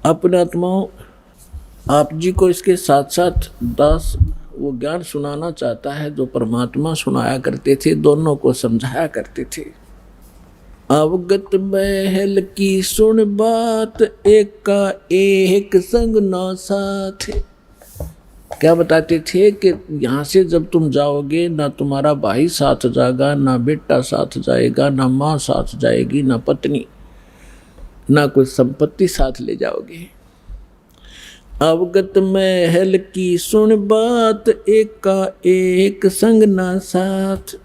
अपने आत्माओं, आप जी को इसके साथ साथ दास वो ज्ञान सुनाना चाहता है जो परमात्मा सुनाया करते थे, दोनों को समझाया करते थे। अवगत महल की सुन बात, एक का एक संग ना साथ। क्या बताते थे कि यहाँ से जब तुम जाओगे ना तुम्हारा भाई साथ जाएगा, ना बेटा साथ जाएगा, ना माँ साथ जाएगी, ना पत्नी, ना कोई संपत्ति साथ ले जाओगे। अवगत महल की सुन बात, एक का एक संग ना साथ।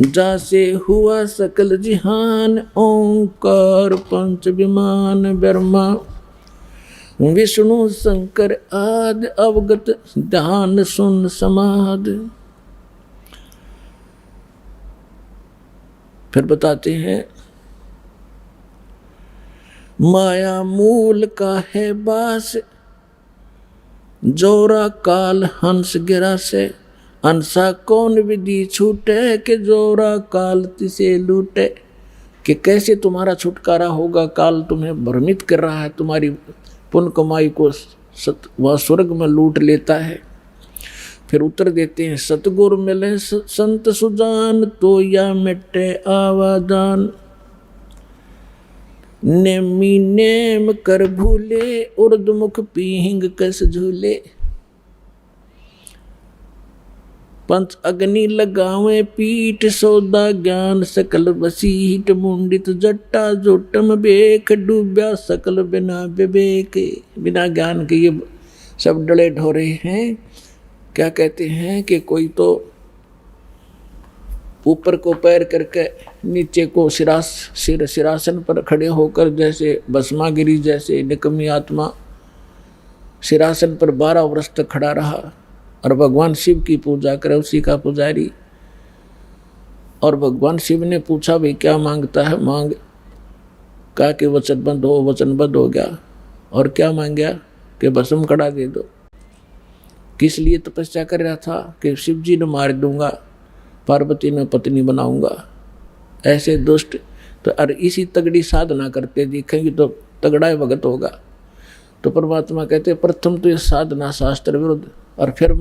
जासे हुआ सकल जिहान, ओंकार पंच विमान ब्रह्मा विष्णु शंकर आदि। अवगत ध्यान सुन समाध। फिर बताते हैं, माया मूल का है बास, जोरा काल हंस गिरा से। अंसा कौन विधि छूटे, के जोरा काल तिसे लूटे। कि कैसे तुम्हारा छुटकारा होगा, काल तुम्हें भ्रमित कर रहा है, तुम्हारी पुण्य कमाई को वह स्वर्ग में लूट लेता है। फिर उत्तर देते हैं, सतगुरु मिले संत सुजान, तो या मिटे आवाजान। नेमी नेम कर भूले, उर्दमुख पीहिंग कस झूले। पंच अग्नि लगावे पीठ, सौदा ज्ञान सकल वसीठ। मुंडित जट्टा जोटम बेख, डूब्या सकल बिना विवेक। बिना ज्ञान के ये सब डले ढोरे हैं। क्या कहते हैं कि कोई तो ऊपर को पैर करके नीचे को सिरासन पर खड़े होकर, जैसे भस्मागिरी जैसे निकम्मी आत्मा सिरासन पर 12 वर्ष तक खड़ा रहा और भगवान शिव की पूजा करे, उसी का पुजारी। और भगवान शिव ने पूछा, भाई क्या मांगता है, मांग। कहा कि वचनबद्ध हो, वचनबद्ध हो गया। और क्या मांग गया कि भस्म कड़ा दे दो। किस लिए तपस्या कर रहा था कि शिव जी ने मार दूंगा, पार्वती में पत्नी बनाऊंगा। ऐसे दुष्ट तो और इसी तगड़ी साधना करते दिखेंगे तो तगड़ा भगत होगा। तो परमात्मा कहते प्रथम तो ये साधना शास्त्र विरुद्ध, और फिर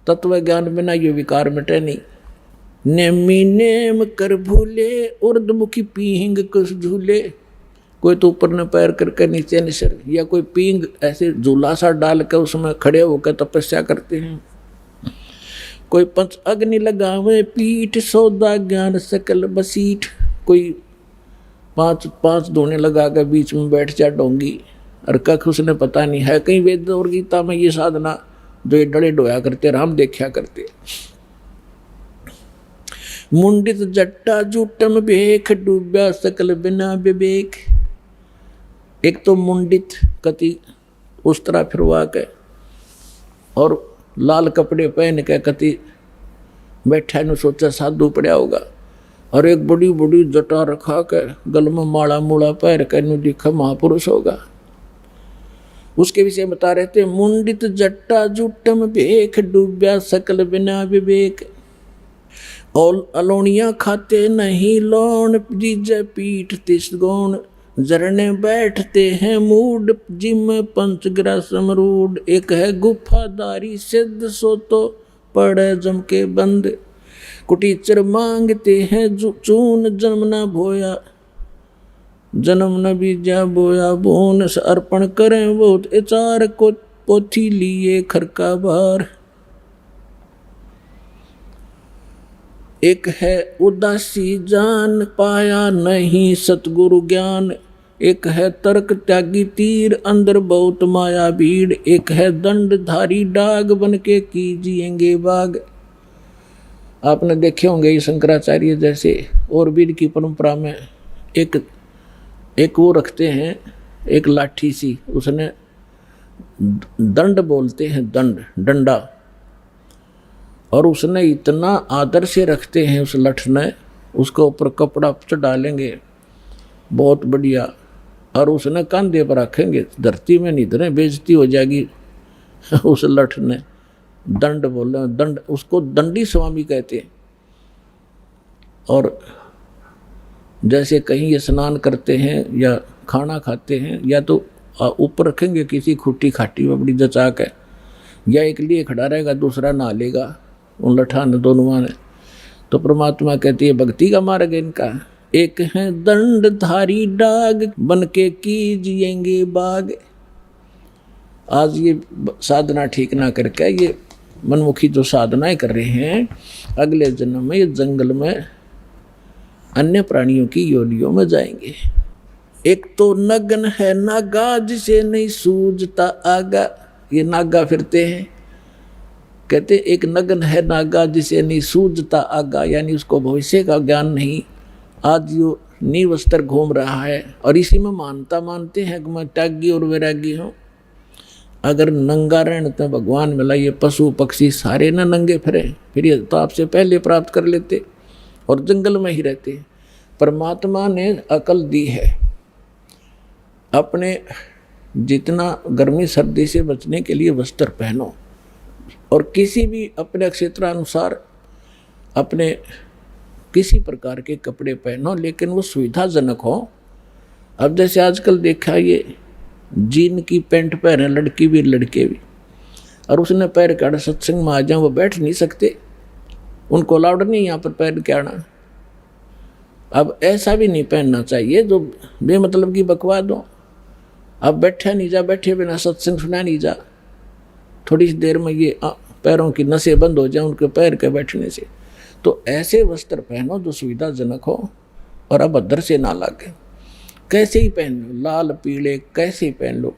तत्व ज्ञान बिना ये विकार मिटे नहीं। नेमी नेम कर भूले, उर्दमुखी पीहिंग कुछ झूले। कोई तो ऊपर न पैर करके नीचे न सिर, या कोई पींग ऐसे झूला सा डाल कर उसमें खड़े होकर तपस्या करते हैं। कोई पंच अग्नि लगावे पीठ, सौदा ज्ञान सकल बसीठ। कोई पांच धोने लगा कर बीच में बैठ जा डोंगी, और कख उसने पता नहीं है। कहीं वेद और गीता में ये साधना जो ये डले डोया करते, राम देखा करते। मुंडित जट्टा जूटम बेख, डूब्या सकल बिना विवेक। एक तो मुंडित कति उस तरह फिरवा के और लाल कपड़े पहन के कति बैठा न, सोचा साधु पड़ा होगा। और एक बड़ी बड़ी जटा रखा के गल में माला मूला पैर के नु दिखा महापुरुष होगा। उसके विषय बता रहे थे, मुंडित जट्टा जूटम बेख, डूब्या सकल बिना विवेक। और अलोनिया खाते नहीं लोन, जीजे पीठ तिस गौण। जरने बैठते हैं मूड, जिम पंचग्रह समरूड। एक है गुफादारी सिद्ध, सो तो पड़े जम के बंद। कुटीचर मांगते हैं चून, जन्म न भोया, जन्म न बीजा बोया बोन। अर्पण करें बहुत एचार को, पोथी लिए खरका बार। एक है उदासी जान, पाया नहीं सतगुरु ज्ञान। एक है तर्क त्यागी तीर, अंदर बहुत माया भीड़। एक है दंडधारी डाग, बन के कीजिएंगे बाग। आपने देखे होंगे ये शंकराचार्य जैसे और वीर की परंपरा में एक वो रखते हैं, एक लाठी सी, उसने दंड बोलते हैं, डंडा। और उसने इतना आदर से रखते हैं उस लठ ने, उसके ऊपर कपड़ा डालेंगे बहुत बढ़िया, और उसने कंधे पर रखेंगे, धरती में नहीं धरे, बेइज्जती हो जाएगी। उस लठ ने दंड बोले, दंड, उसको दंडी स्वामी कहते हैं। और जैसे कहीं स्नान करते हैं या खाना खाते हैं, या तो ऊपर रखेंगे किसी खुट्टी खाटी में बड़ी जचा के, या एक लिए खड़ा रहेगा दूसरा नहा लेगा उन लठान दोनों ने। तो परमात्मा कहती है भक्ति का मार्ग इनका। एक है दंडधारी डाग, बन के कीजिएंगे बाग। आज ये साधना ठीक ना करके ये मनमुखी जो साधनाएं कर रहे हैं, अगले जन्म में ये जंगल में अन्य प्राणियों की योनियों में जाएंगे। एक तो नगन है नागा, जिसे नहीं सूझता आगा। ये नागा फिरते हैं, कहते एक नगन है नागा, जिसे नहीं सूझता आगा, यानी उसको भविष्य का ज्ञान नहीं। आज जो नीवस्त्र घूम रहा है और इसी में मानते हैं कि मैं त्यागी और वैरागी हूँ। अगर नंगा रहने तो भगवान मिला, ये पशु पक्षी सारे ना नंगे फिरे, फिर ये तो आपसे पहले प्राप्त कर लेते और जंगल में ही रहते। परमात्मा ने अकल दी है, अपने जितना गर्मी सर्दी से बचने के लिए वस्त्र पहनो और किसी भी अपने क्षेत्रानुसार अपने किसी प्रकार के कपड़े पहनो, लेकिन वो सुविधाजनक हो। अब जैसे आजकल देखा, ये जीन की पैंट पहने लड़की भी लड़के भी, और उसने पैर के आड़ा सत्संग में आ जाए, वो बैठ नहीं सकते, उनको अलाउड नहीं यहाँ पर पैर के आना। अब ऐसा भी नहीं पहनना चाहिए जो बेमतलब की बकवास हो। अब बैठा नहीं जा, बैठे बिना सत्संग सुना नहीं जा, थोड़ी सी देर में ये पैरों की नसें बंद हो जाए उनके पैर के बैठने से। तो ऐसे वस्त्र पहनो जो सुविधाजनक हो और अभद्र से ना लगे। कैसे ही पहन लो, लाल पीले कैसे ही पहन लो।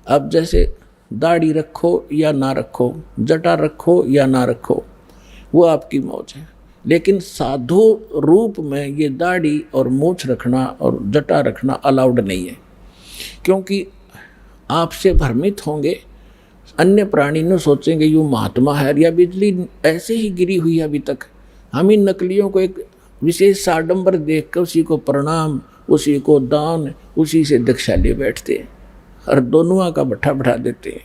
अब जैसे दाढ़ी रखो या ना रखो, जटा रखो या ना रखो, वो आपकी मौज है, लेकिन साधु रूप में ये दाढ़ी और मूछ रखना और जटा रखना अलाउड नहीं है, क्योंकि आपसे भ्रमित होंगे। अन्य प्राणी न सोचेंगे यूँ महात्मा है, या बिजली ऐसे ही गिरी हुई है अभी तक। हम इन नकलियों को एक विशेष साडंबर देख कर उसी को प्रणाम, उसी को दान, उसी से दीक्षा ले बैठते और दोनों का भट्ठा बढ़ा देते हैं।